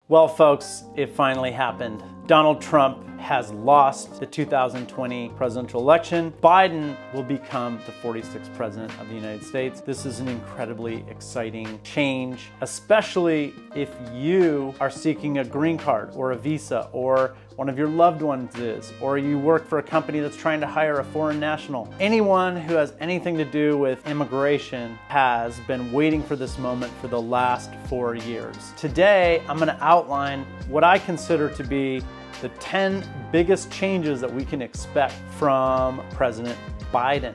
Well, folks, it finally happened. Donald Trump has lost the 2020 presidential election. Biden will become the 46th president of the United States. This is an incredibly exciting change, especially if you are seeking a green card or a visa, or one of your loved ones is, or you work for a company that's trying to hire a foreign national. Anyone who has anything to do with immigration has been waiting for this moment for the last 4 years. Today, I'm going to outline what I consider to be the 10 biggest changes that we can expect from President Biden.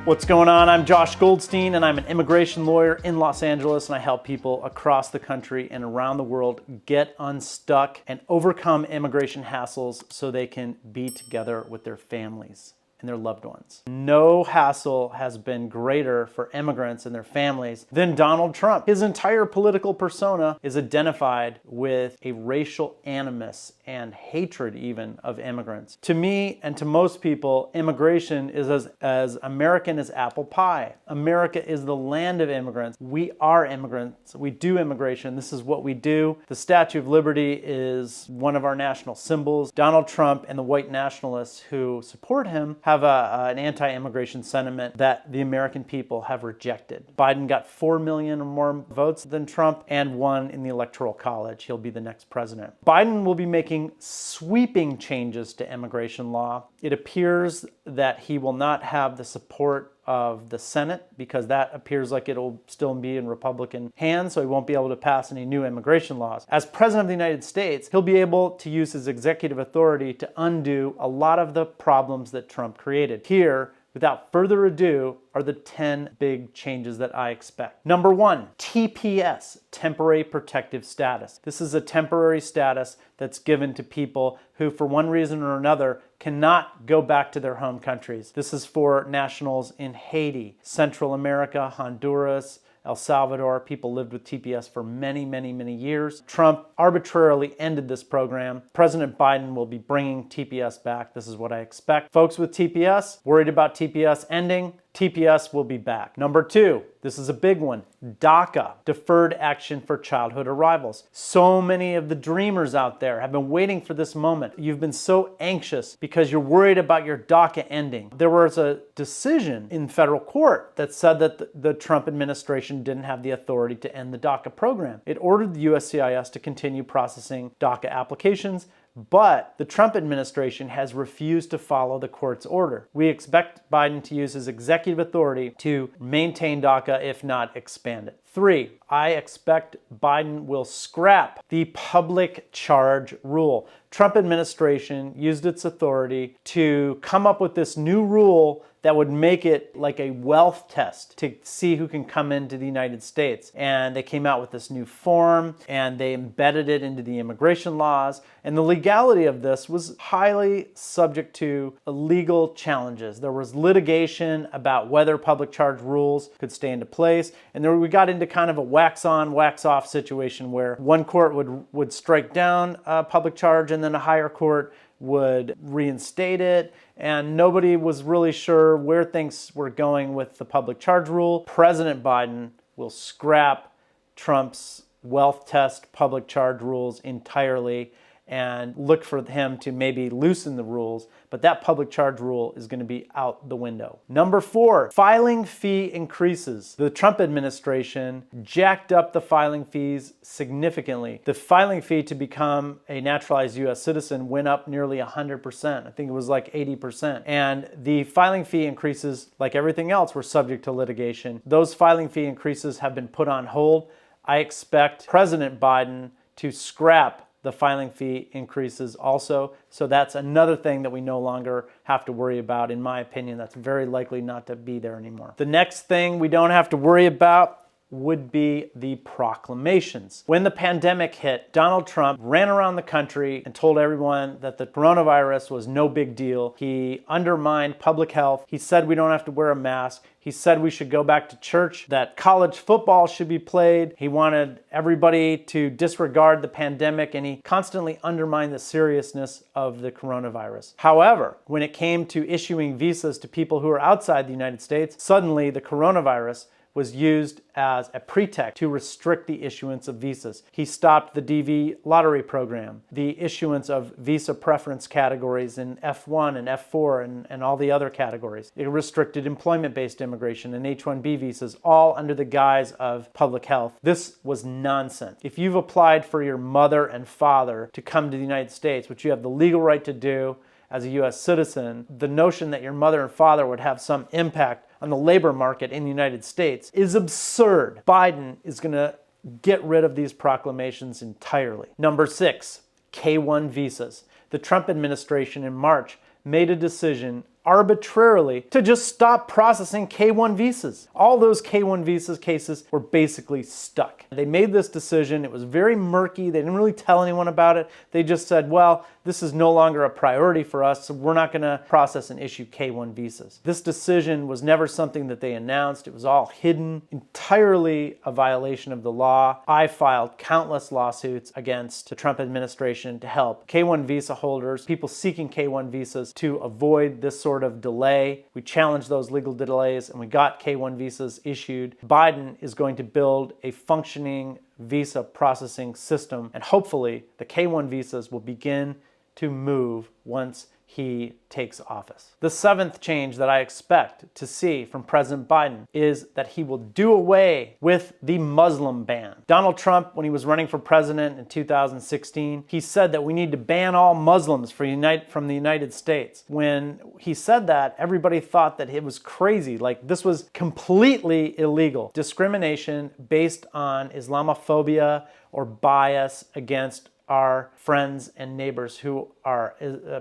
What's going on? I'm Josh Goldstein, and I'm an immigration lawyer in Los Angeles, and I help people across the country and around the world get unstuck and overcome immigration hassles so they can be together with their families and their loved ones. No hassle has been greater for immigrants and their families than Donald Trump. His entire political persona is identified with a racial animus and hatred even of immigrants. To me and to most people, immigration is as American as apple pie. America is the land of immigrants. We are immigrants. We do immigration. This is what we do. The Statue of Liberty is one of our national symbols. Donald Trump and the white nationalists who support him have an anti-immigration sentiment that the American people have rejected. Biden got 4 million or more votes than Trump and won in the Electoral College. He'll be the next president. Biden will be making sweeping changes to immigration law. It appears that he will not have the support of the Senate because that appears like it'll still be in Republican hands, so he won't be able to pass any new immigration laws. As President of the United States, he'll be able to use his executive authority to undo a lot of the problems that Trump created. Here, without further ado, are the 10 big changes that I expect. Number 1, TPS, temporary protective status. This is a temporary status that's given to people who, for one reason or another, cannot go back to their home countries. This is for nationals in Haiti, Central America, Honduras, El Salvador. People lived with TPS for many, many, many years. Trump arbitrarily ended this program. President Biden will be bringing TPS back. This is what I expect. Folks with TPS, worried about TPS ending, TPS will be back. Number 2, this is a big one, DACA, Deferred Action for Childhood Arrivals. So many of the dreamers out there have been waiting for this moment. You've been so anxious because you're worried about your DACA ending. There was a decision in federal court that said that the Trump administration didn't have the authority to end the DACA program. It ordered the USCIS to continue processing DACA applications, but the Trump administration has refused to follow the court's order. We expect Biden to use his executive authority to maintain DACA, if not expand it. 3, I expect Biden will scrap the public charge rule. Trump administration used its authority to come up with this new rule that would make it like a wealth test to see who can come into the United States. And they came out with this new form and they embedded it into the immigration laws. And the legality of this was highly subject to legal challenges. There was litigation about whether public charge rules could stay into place. And then we got into kind of a wax on, wax off situation where one court would strike down public charge and then a higher court would reinstate it, and nobody was really sure where things were going with the public charge rule. President Biden will scrap Trump's wealth test public charge rules entirely and look for him to maybe loosen the rules, but that public charge rule is going to be out the window. Number 4, filing fee increases. The Trump administration jacked up the filing fees significantly. The filing fee to become a naturalized U.S. citizen went up nearly 100%. I think it was like 80%. And the filing fee increases, like everything else, were subject to litigation. Those filing fee increases have been put on hold. I expect President Biden to scrap the filing fee increases also. So that's another thing that we no longer have to worry about. In my opinion, that's very likely not to be there anymore. The next thing we don't have to worry about would be the proclamations. When the pandemic hit, Donald Trump ran around the country and told everyone that the coronavirus was no big deal. He undermined public health. He said we don't have to wear a mask. He said we should go back to church, that college football should be played. He wanted everybody to disregard the pandemic, and he constantly undermined the seriousness of the coronavirus. However, when it came to issuing visas to people who are outside the United States, suddenly the coronavirus was used as a pretext to restrict the issuance of visas. He stopped the DV lottery program, the issuance of visa preference categories in F1 and F4 and all the other categories. It restricted employment-based immigration and H-1B visas, all under the guise of public health. This was nonsense. If you've applied for your mother and father to come to the United States, which you have the legal right to do as a U.S. citizen, the notion that your mother and father would have some impact on the labor market in the United States is absurd. Biden is going to get rid of these proclamations entirely. Number 6, K-1 visas. The Trump administration in March made a decision arbitrarily to just stop processing K-1 visas. All those K-1 visas cases were basically stuck. They made this decision. It was very murky. They didn't really tell anyone about it. They just said, well, this is no longer a priority for us, so we're not going to process and issue K-1 visas. This decision was never something that they announced. It was all hidden, entirely a violation of the law. I filed countless lawsuits against the Trump administration to help K-1 visa holders, people seeking K-1 visas, to avoid this sort of delay. We challenged those legal delays and we got K-1 visas issued. Biden is going to build a functioning visa processing system, and hopefully the K-1 visas will begin to move once he takes office. The 7th change that I expect to see from President Biden is that he will do away with the Muslim ban. Donald Trump, when he was running for president in 2016, he said that we need to ban all Muslims from the United States. When he said that, everybody thought that it was crazy, like this was completely illegal. Discrimination based on Islamophobia or bias against our friends and neighbors who are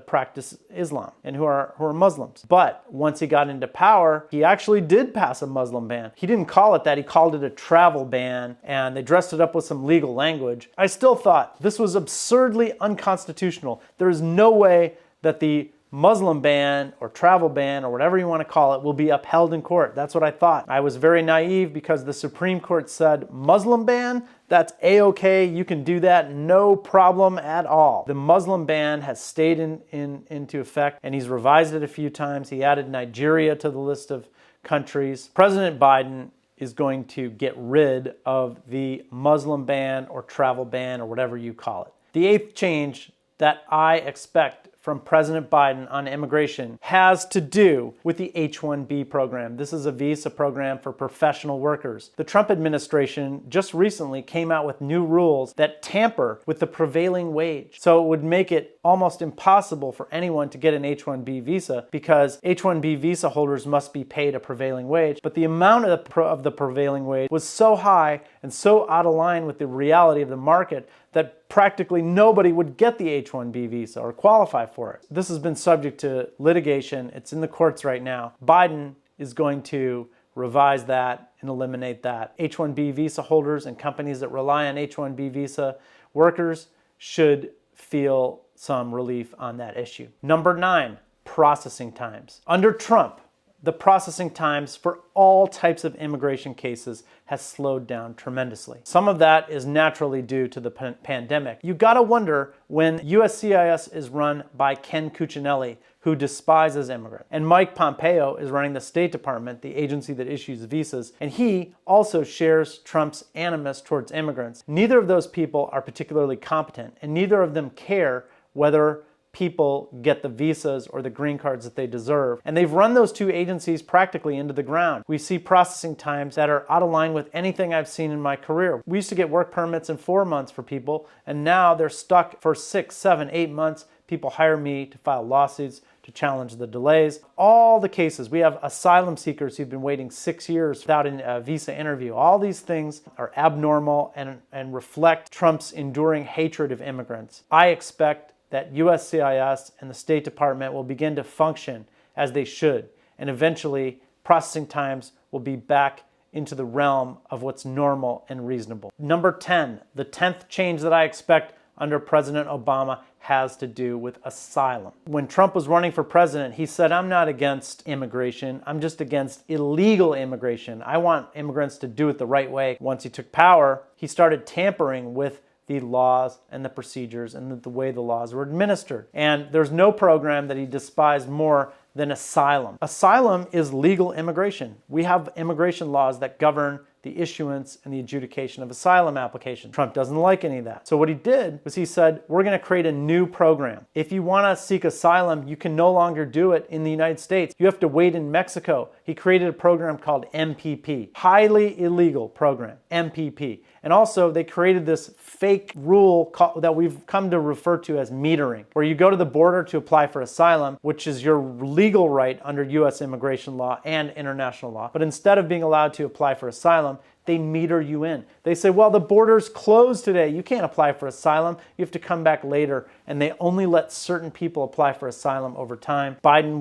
practice Islam and who are Muslims. But once he got into power, he actually did pass a Muslim ban. He didn't call it that. He called it a travel ban, and they dressed it up with some legal language. I still thought this was absurdly unconstitutional. There is no way that the Muslim ban or travel ban or whatever you want to call it will be upheld in court. That's what I thought. I was very naive because the Supreme Court said Muslim ban, that's A-okay, you can do that, no problem at all. The Muslim ban has stayed into effect, and he's revised it a few times. He added Nigeria to the list of countries. President Biden is going to get rid of the Muslim ban or travel ban or whatever you call it. The 8th change that I expect from President Biden on immigration has to do with the H-1B program. This is a visa program for professional workers. The Trump administration just recently came out with new rules that tamper with the prevailing wage. So it would make it almost impossible for anyone to get an H-1B visa because H-1B visa holders must be paid a prevailing wage. But the amount of the prevailing wage was so high and so out of line with the reality of the market that practically nobody would get the H-1B visa or qualify for it. This has been subject to litigation. It's in the courts right now. Biden is going to revise that and eliminate that. H-1B visa holders and companies that rely on H-1B visa workers should feel some relief on that issue. Number 9, processing times. Under Trump, the processing times for all types of immigration cases has slowed down tremendously. Some of that is naturally due to the pandemic. You gotta wonder when USCIS is run by Ken Cuccinelli, who despises immigrants, and Mike Pompeo is running the State Department, the agency that issues visas, and he also shares Trump's animus towards immigrants. Neither of those people are particularly competent, and neither of them care whether people get the visas or the green cards that they deserve. And they've run those two agencies practically into the ground. We see processing times that are out of line with anything I've seen in my career. We used to get work permits in 4 months for people, and now they're stuck for 6, 7, 8 months. People hire me to file lawsuits to challenge the delays. All the cases, we have asylum seekers who've been waiting 6 years without a visa interview. All these things are abnormal and reflect Trump's enduring hatred of immigrants. I expect that USCIS and the State Department will begin to function as they should, and eventually processing times will be back into the realm of what's normal and reasonable. Number 10, the 10th change that I expect under President Obama has to do with asylum. When Trump was running for president, he said, I'm not against immigration, I'm just against illegal immigration. I want immigrants to do it the right way. Once he took power, he started tampering with the laws and the procedures and the way the laws were administered. And there's no program that he despised more than asylum. Asylum is legal immigration. We have immigration laws that govern the issuance and the adjudication of asylum applications. Trump doesn't like any of that. So what he did was he said, we're going to create a new program. If you want to seek asylum, you can no longer do it in the United States. You have to wait in Mexico. He created a program called MPP, highly illegal program, MPP. And also they created this fake rule that we've come to refer to as metering, where you go to the border to apply for asylum, which is your legal right under US immigration law and international law. But instead of being allowed to apply for asylum, they meter you in. They say, well, the border's closed today. You can't apply for asylum. You have to come back later. And they only let certain people apply for asylum over time. Biden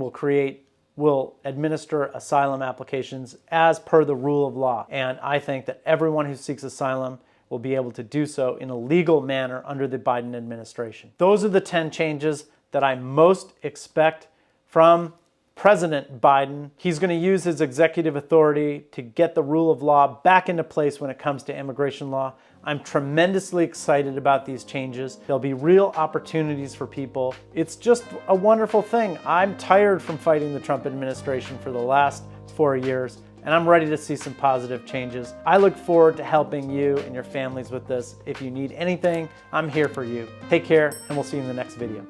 will administer asylum applications as per the rule of law. And I think that everyone who seeks asylum will be able to do so in a legal manner under the Biden administration. Those are the 10 changes that I most expect from President Biden. He's going to use his executive authority to get the rule of law back into place when it comes to immigration law. I'm tremendously excited about these changes. There'll be real opportunities for people. It's just a wonderful thing. I'm tired from fighting the Trump administration for the last 4 years, and I'm ready to see some positive changes. I look forward to helping you and your families with this. If you need anything, I'm here for you. Take care, and we'll see you in the next video.